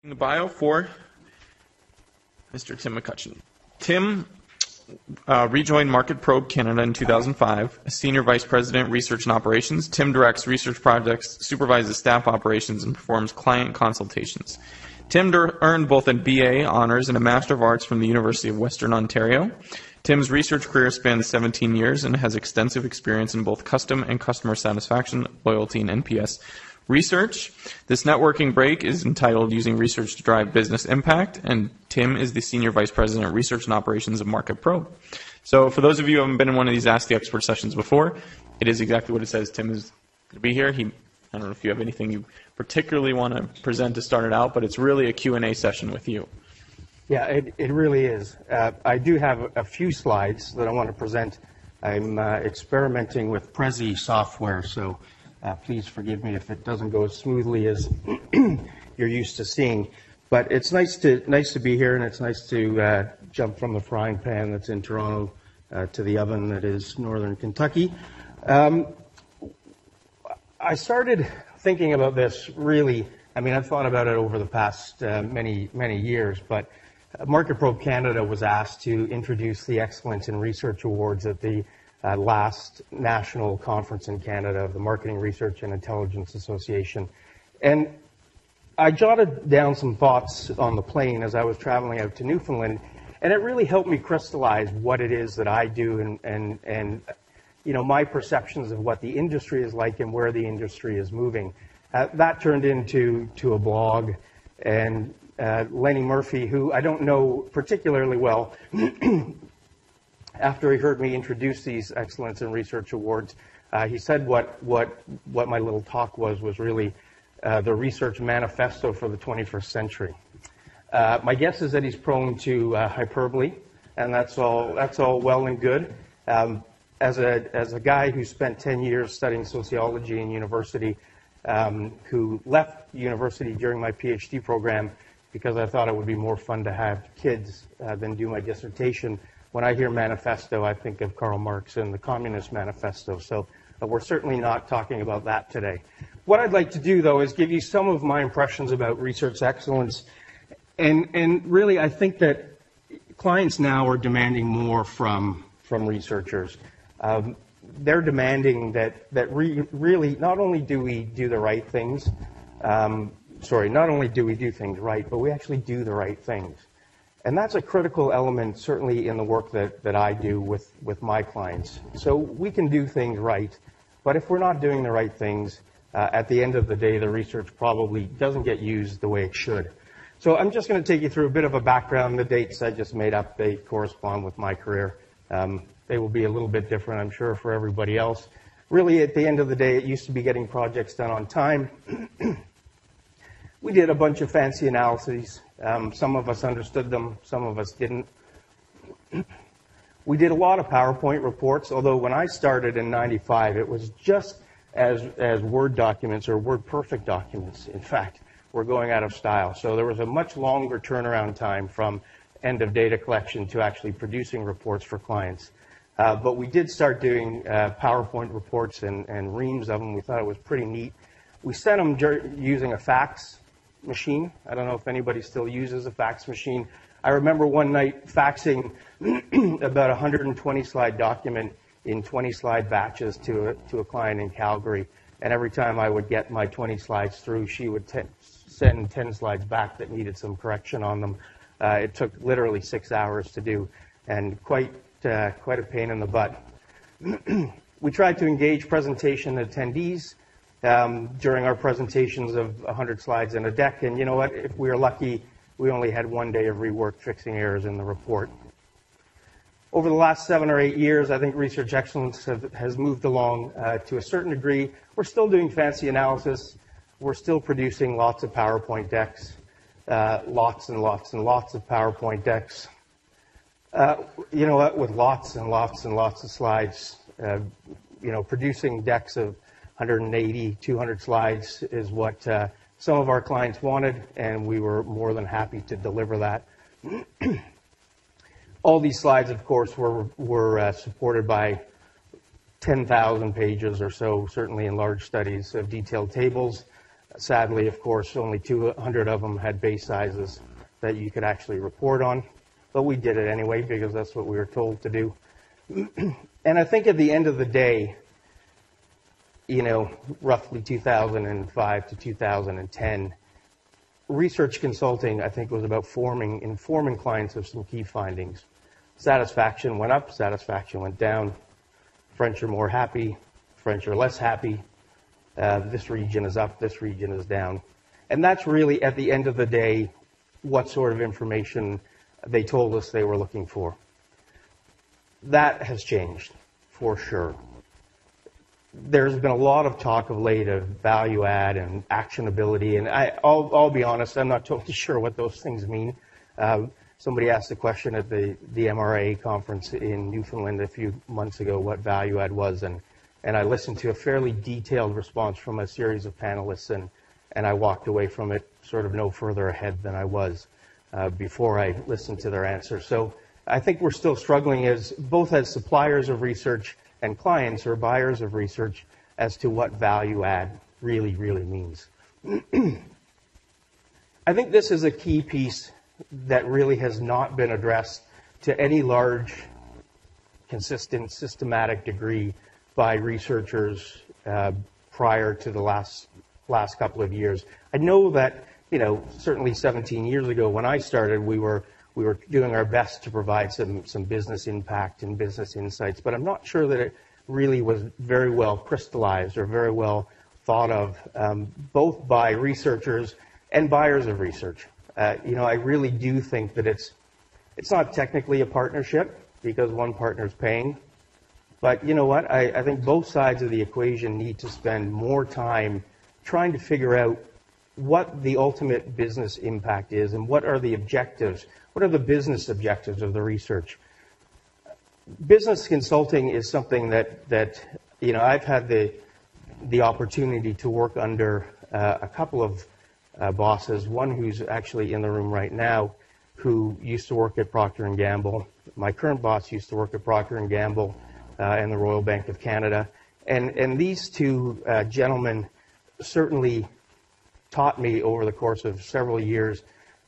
The bio for Mr. Tim McCutcheon. Tim rejoined MarketProbe Canada in 2005 as Senior Vice President, Research and Operations. Tim directs research projects, supervises staff operations, and performs client consultations. Tim earned both a BA Honours and a Master of Arts from the University of Western Ontario. Tim's research career spans 17 years and has extensive experience in both custom and customer satisfaction, loyalty, and NPS research. This networking break is entitled Using Research to Drive Business Impact, and Tim is the Senior Vice President of Research and Operations of MarketProbe. So for those of you who haven't been in one of these Ask the Expert sessions before, it is exactly what it says. Tim is going to be here. I don't know if you have anything you particularly want to present to start it out, but it's really a Q&A session with you. Yeah, it really is. I do have a few slides that I want to present. I'm experimenting with Prezi software, so please forgive me if it doesn't go as smoothly as you're used to seeing. But it's nice to be here, and it's nice to jump from the frying pan that's in Toronto to the oven that is Northern Kentucky. I started thinking about this really. I mean, I've thought about it over the past many years, but MarketProbe Canada was asked to introduce the Excellence in Research Awards at the last national conference in Canada of the Marketing Research and Intelligence Association. And I jotted down some thoughts on the plane as I was traveling out to Newfoundland, and it really helped me crystallize what it is that I do and you know, my perceptions of what the industry is like and where the industry is moving. That turned into a blog, and Lenny Murphy, who I don't know particularly well, after he heard me introduce these Excellence in Research Awards, he said what my little talk was really the research manifesto for the 21st century. My guess is that he's prone to hyperbole, and that's all well and good. As a guy who spent 10 years studying sociology in university, who left university during my PhD program because I thought it would be more fun to have kids than do my dissertation. When I hear manifesto, I think of Karl Marx and the Communist Manifesto. So we're certainly not talking about that today. What I'd like to do, though, is give you some of my impressions about research excellence. And really, I think that clients now are demanding more from researchers. They're demanding that really not only do we do the right things, not only do we do things right, but we actually do the right things. And that's a critical element, certainly in the work that I do with my clients. So we can do things right, but if we're not doing the right things, at the end of the day, the research probably doesn't get used the way it should. So I'm just going to take you through a bit of a background. The dates I just made up, they correspond with my career. They will be a little bit different, I'm sure, for everybody else. Really, at the end of the day, it used to be getting projects done on time. We did a bunch of fancy analyses. Some of us understood them, some of us didn't. We did a lot of PowerPoint reports, although when I started in '95, it was just as Word documents or WordPerfect documents. In fact, were going out of style. So there was a much longer turnaround time from end of data collection to actually producing reports for clients. But we did start doing PowerPoint reports and reams of them. We thought it was pretty neat. We sent them using a fax machine. I don't know if anybody still uses a fax machine. I remember one night faxing about a 120-slide document in 20-slide batches to a client in Calgary. And every time I would get my 20 slides through, she would send 10 slides back that needed some correction on them. It took literally 6 hours to do, and quite a pain in the butt. We tried to engage presentation attendees during our presentations of 100 slides in a deck, and you know what? If we were lucky, we only had one day of rework fixing errors in the report. Over the last 7 or 8 years, I think research excellence has moved along to a certain degree. We're still doing fancy analysis. We're still producing lots of PowerPoint decks, lots and lots and lots of PowerPoint decks. You know what? With lots and lots and lots of slides, you know, producing decks of 180, 200 slides is what some of our clients wanted, and we were more than happy to deliver that. All these slides, of course, were supported by 10,000 pages or so, certainly in large studies, of detailed tables. Sadly, of course, only 200 of them had base sizes that you could actually report on. But we did it anyway because that's what we were told to do. And I think at the end of the day, roughly 2005 to 2010, research consulting, I think, was about informing clients of some key findings. Satisfaction went up, satisfaction went down. French are more happy, French are less happy. This region is up, this region is down. And that's really, at the end of the day, what sort of information they told us they were looking for. That has changed, for sure. There's been a lot of talk of late of value add and actionability, and I'll be honest, I'm not totally sure what those things mean. Somebody asked a question at the MRA conference in Newfoundland a few months ago what value add was, and I listened to a fairly detailed response from a series of panelists, and I walked away from it sort of no further ahead than I was before I listened to their answer. So I think we're still struggling both as suppliers of research and clients or buyers of research as to what value add really, really means. I think this is a key piece that really has not been addressed to any large, consistent, systematic degree by researchers prior to the last couple of years. I know that, certainly 17 years ago when I started, we were doing our best to provide some business impact and business insights, but I'm not sure that it really was very well crystallized or very well thought of, both by researchers and buyers of research. I really do think that it's not technically a partnership because one partner is paying, but you know what? I think both sides of the equation need to spend more time trying to figure out what the ultimate business impact is and what are the objectives. What are the business objectives of the research? Business consulting is something that I've had the opportunity to work under a couple of bosses. One who's actually in the room right now, who used to work at Procter & Gamble. My current boss used to work at Procter & Gamble and the Royal Bank of Canada. And these two gentlemen certainly taught me over the course of several years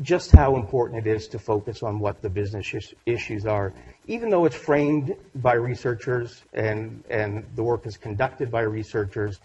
just how important it is to focus on what the business issues are. Even though it's framed by researchers and the work is conducted by researchers,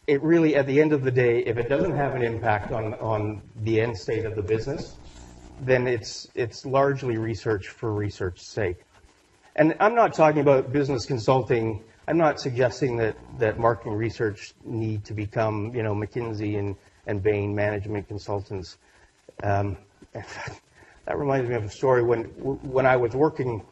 it really, at the end of the day, if it doesn't have an impact on the end state of the business, then it's largely research for research's sake. And I'm not talking about business consulting. I'm not suggesting that marketing research need to become, McKinsey and Bain management consultants. In fact, that reminds me of a story when I was working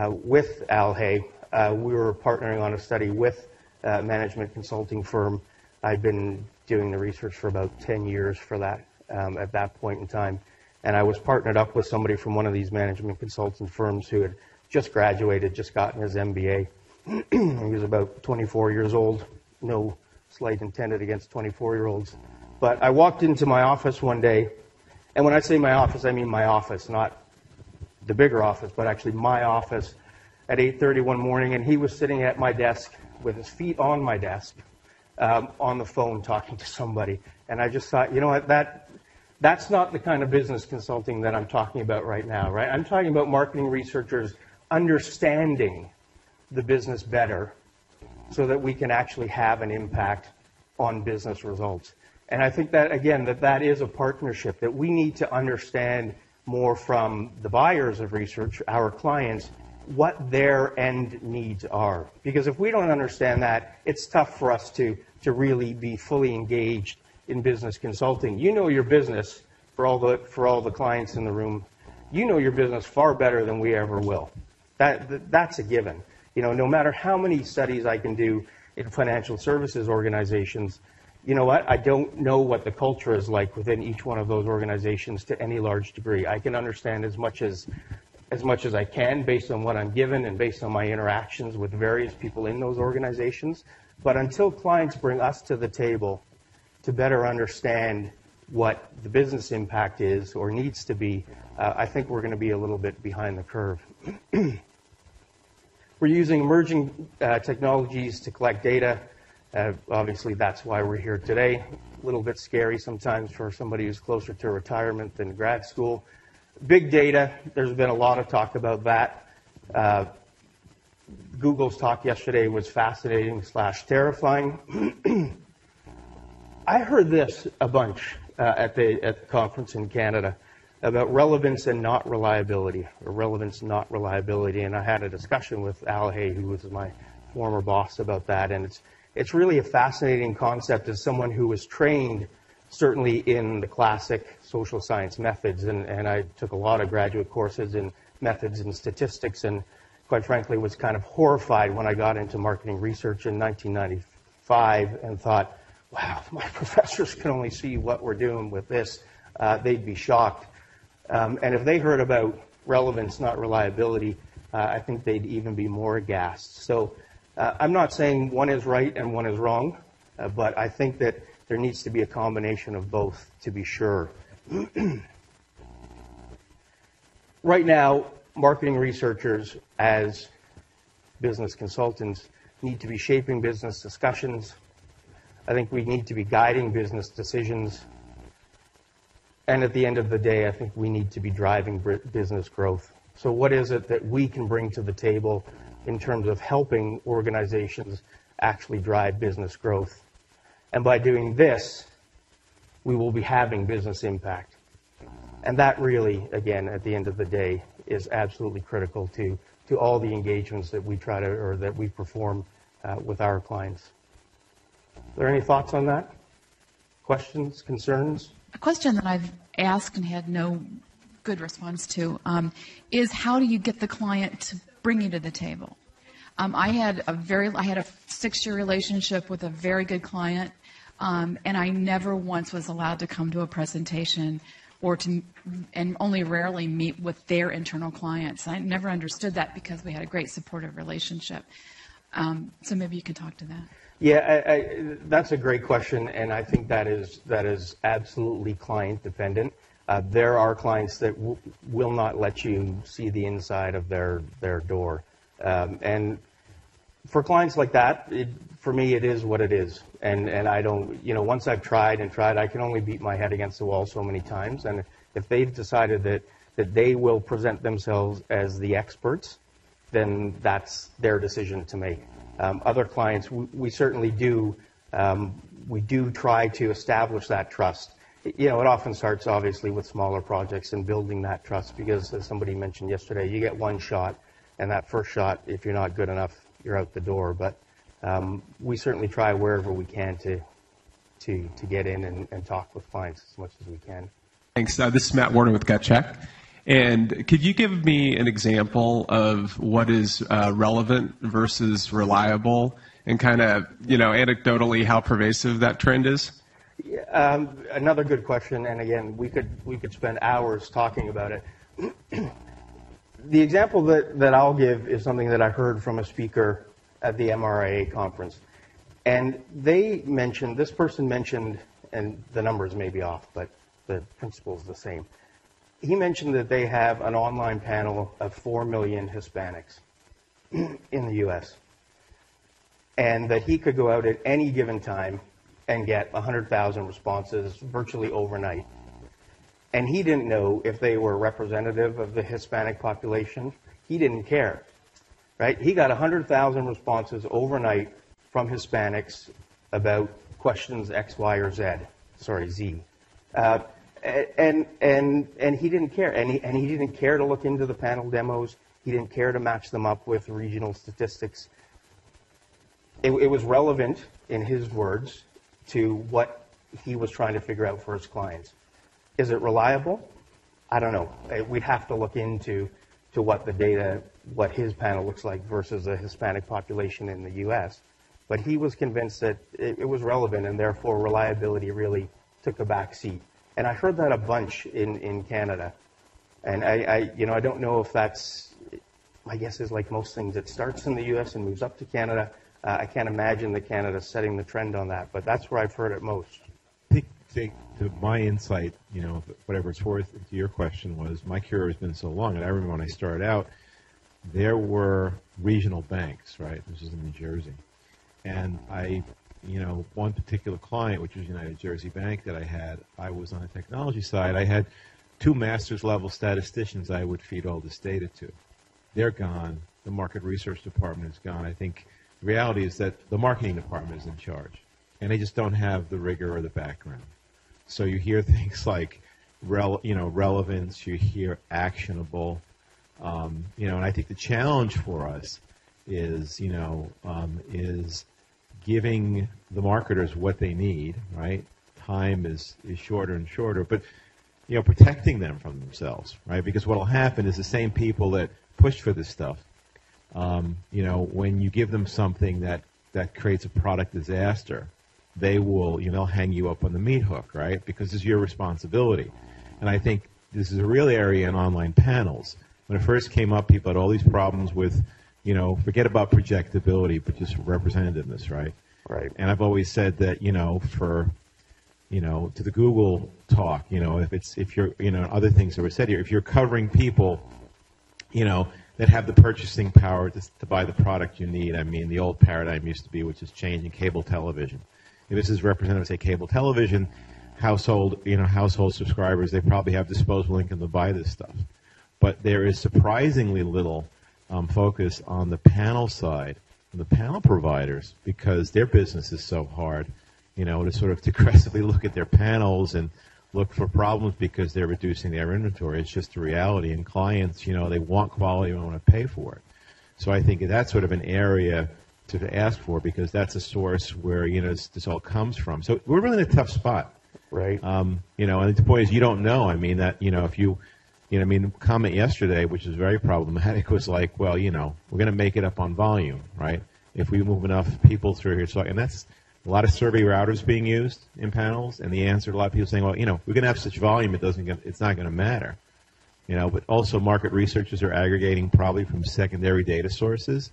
with Al Hay. We were partnering on a study with a management consulting firm. I'd been doing the research for about 10 years for that at that point in time. And I was partnered up with somebody from one of these management consulting firms who had just graduated, just gotten his MBA. He was about 24 years old. No slight intended against 24-year-olds. But I walked into my office one day, and when I say my office, I mean my office, not the bigger office, but actually my office at 8:30 one morning, and he was sitting at my desk with his feet on my desk on the phone talking to somebody. And I just thought, you know what, that's not the kind of business consulting that I'm talking about right now, right? I'm talking about marketing researchers understanding the business better so that we can actually have an impact on business results. And I think that, again, that is a partnership, that we need to understand more from the buyers of research, our clients, what their end needs are. Because if we don't understand that, it's tough for us to really be fully engaged in business consulting. You know your business, for all the clients in the room, you know your business far better than we ever will. That's a given. No matter how many studies I can do in financial services organizations, you know what? I don't know what the culture is like within each one of those organizations to any large degree. I can understand as much as I can based on what I'm given and based on my interactions with various people in those organizations. But until clients bring us to the table to better understand what the business impact is or needs to be, I think we're going to be a little bit behind the curve. We're using emerging technologies to collect data. Obviously, that's why we're here today. A little bit scary sometimes for somebody who's closer to retirement than grad school. Big data, there's been a lot of talk about that. Google's talk yesterday was fascinating / terrifying. I heard this a bunch at the conference in Canada about relevance and not reliability, or relevance, not reliability. And I had a discussion with Al Hay, who was my former boss, about that. And it's really a fascinating concept as someone who was trained certainly in the classic social science methods. And I took a lot of graduate courses in methods and statistics, and quite frankly was kind of horrified when I got into marketing research in 1995 and thought, wow, if my professors can only see what we're doing with this, they'd be shocked. And if they heard about relevance, not reliability, I think they'd even be more aghast. So I'm not saying one is right and one is wrong, but I think that there needs to be a combination of both to be sure. Right now, marketing researchers as business consultants need to be shaping business discussions. I think we need to be guiding business decisions. And at the end of the day, I think we need to be driving business growth. So what is it that we can bring to the table in terms of helping organizations actually drive business growth? And by doing this, we will be having business impact. And that really, again, at the end of the day, is absolutely critical to all the engagements that we try to, or that we perform with our clients. Are there any thoughts on that? Questions, concerns? A question that I've asked and had no good response to is how do you get the client to bring you to the table? I had a 6-year relationship with a very good client, and I never once was allowed to come to a presentation and only rarely meet with their internal clients. I never understood that because we had a great supportive relationship. So maybe you could talk to that. Yeah, that's a great question, and I think that is absolutely client dependent. There are clients that will not let you see the inside of their door. And for clients like that, for me, it is what it is. And I don't, once I've tried, I can only beat my head against the wall so many times. And if they've decided that they will present themselves as the experts, then that's their decision to make. Other clients, we certainly do, we do try to establish that trust. It often starts, obviously, with smaller projects and building that trust because, as somebody mentioned yesterday, you get one shot, and that first shot, if you're not good enough, you're out the door. But we certainly try wherever we can to get in and talk with clients as much as we can. Thanks. This is Matt Warner with GutCheck. And could you give me an example of what is relevant versus reliable and kind of, anecdotally how pervasive that trend is? Another good question, and again, we could spend hours talking about it. The example that I'll give is something that I heard from a speaker at the MRIA conference. And this person mentioned, and the numbers may be off, but the principle is the same. He mentioned that they have an online panel of 4 million Hispanics in the U.S. and that he could go out at any given time and get 100,000 responses virtually overnight. And he didn't know if they were representative of the Hispanic population. He didn't care, right? He got 100,000 responses overnight from Hispanics about questions X, Y, or Z. And he didn't care. And he didn't care to look into the panel demos. He didn't care to match them up with regional statistics. It was relevant, in his words, to what he was trying to figure out for his clients. Is it reliable? I don't know. We'd have to look into what the data, what his panel looks like versus the Hispanic population in the U.S. But he was convinced that it was relevant, and therefore reliability really took a back seat. And I heard that a bunch in Canada. And I don't know if that's, my guess is like most things, it starts in the U.S. and moves up to Canada. I can't imagine that Canada's setting the trend on that, but that's where I've heard it most. I think to my insight, whatever it's worth, to your question was, my career has been so long, and I remember when I started out, there were regional banks, right? This is in New Jersey. And I one particular client, which was United Jersey Bank that I was on the technology side. I had 2 master's level statisticians I would feed all this data to. They're gone. The market research department is gone. I think the reality is that the marketing department is in charge, and they just don't have the rigor or the background. So you hear things like relevance, you hear actionable, and I think the challenge for us is giving the marketers what they need, right? Time is shorter and shorter, but protecting them from themselves, right? Because what will happen is the same people that push for this stuff, when you give them something that creates a product disaster, they will, they'll hang you up on the meat hook, right? Because it's your responsibility. And I think this is a real area in online panels. When it first came up, people had all these problems with, forget about projectability, but just representativeness, right? Right. And I've always said that, to the Google talk, if you're, other things that were said here, if you're covering people, that have the purchasing power to buy the product you need. I mean, the old paradigm used to be, which is changing, cable television. If this is representative, say, cable television, household subscribers, they probably have disposable income to buy this stuff. But there is surprisingly little focus on the panel side, the panel providers, because their business is so hard, to sort of aggressively look at their panels and look for problems because they're reducing their inventory. It's just a reality. And clients, they want quality and want to pay for it. So I think that's sort of an area to ask for, because that's a source where, this all comes from. So we're really in a tough spot. Right. And the point is, you don't know. I mean, that, if you, comment yesterday, which is very problematic, was like, well, we're going to make it up on volume, right? If we move enough people through here. So, and that's a lot of survey routers being used in panels, and the answer, a lot of people saying, well, we're going to have such volume, it's not going to matter. But also market researchers are aggregating probably from secondary data sources.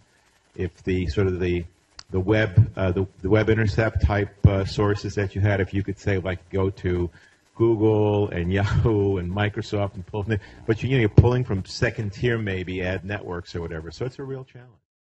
If the sort of the web intercept type sources that you had, if you could say, like, go to Google and Yahoo and Microsoft and pull from there, but you're pulling from second tier, maybe ad networks or whatever. So it's a real challenge.